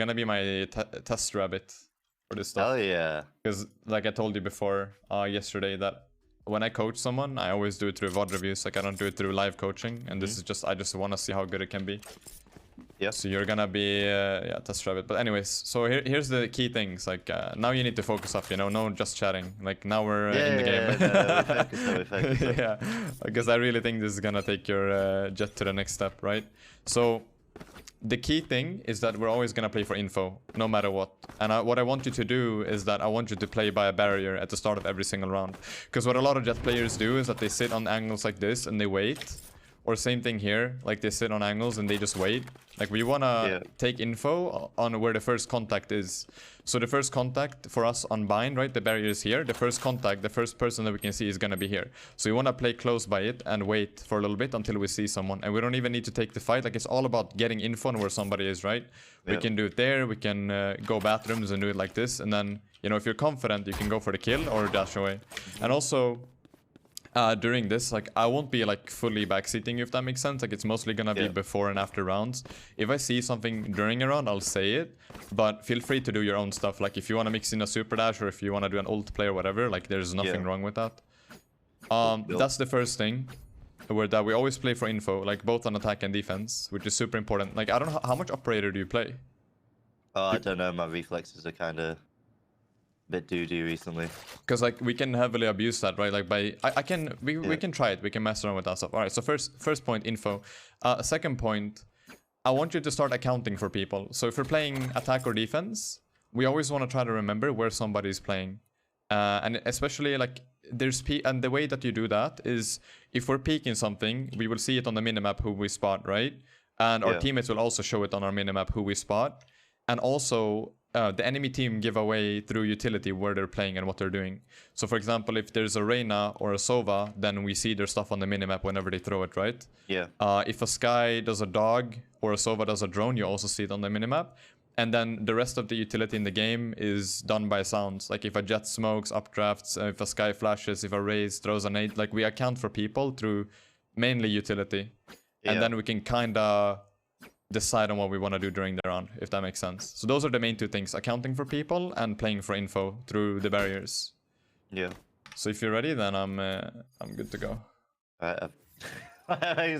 gonna be my test rabbit for this stuff. Oh yeah. Because like I told you before yesterday that when I coach someone, I always do it through VOD reviews. Like I don't do it through live coaching, and this is just I just want to see how good it can be. Yeah. So you're gonna be test rabbit. But anyways, so here's the key things. Like now you need to focus up. You know, no just chatting. Like now we're in the game. We focus. Yeah, because I really think this is gonna take your jet to the next step, right? So the key thing is that we're always gonna play for info, no matter what. And what I want you to do is that I want you to play by a barrier at the start of every single round. Because what a lot of jet players do is that they sit on angles like this and they wait. Or same thing here, like they sit on angles and they just wait. Like we wanna take info on where the first contact is. So the first contact for us on bind, right? The barrier is here. The first contact, the first person that we can see is gonna be here. So we wanna play close by it and wait for a little bit until we see someone. And we don't even need to take the fight. Like it's all about getting info on where somebody is, right? We can do it there. We can go bathrooms and do it like this. And then, you know, if you're confident, you can go for the kill or dash away. And also, during this, like I won't be like fully backseating you, if that makes sense. Like it's mostly gonna be before and after rounds. If I see something during a round, I'll say it, but feel free to do your own stuff. Like if you want to mix in a super dash or if you want to do an ult play or whatever, like there's nothing wrong with that. That's the first thing, where that we always play for info, like both on attack and defense, which is super important. Like I don't know how much operator do you play? I don't know, my reflexes are kind of bit doo-doo recently. Because like we can heavily abuse that, right? Like by we can try it, we can mess around with that stuff. All right, so first point, info. Second point, I want you to start accounting for people. So if we're playing attack or defense, we always want to try to remember where somebody's playing, and especially like and the way that you do that is if we're peeking something, we will see it on the minimap who we spot, right? And our teammates will also show it on our minimap who we spot, and also the enemy team give away through utility where they're playing and what they're doing. So for example, if there's a Reyna or a Sova, then we see their stuff on the minimap whenever they throw it, right? Yeah. If a Sky does a dog or a Sova does a drone, you also see it on the minimap. And then the rest of the utility in the game is done by sounds. Like if a Jet smokes, updrafts, if a Sky flashes, if a Raze throws a nade, like we account for people through mainly utility. And then we can kind of decide on what we want to do during the round, if that makes sense. So those are the main two things: accounting for people and playing for info through the barriers. Yeah. So if you're ready, then I'm good to go.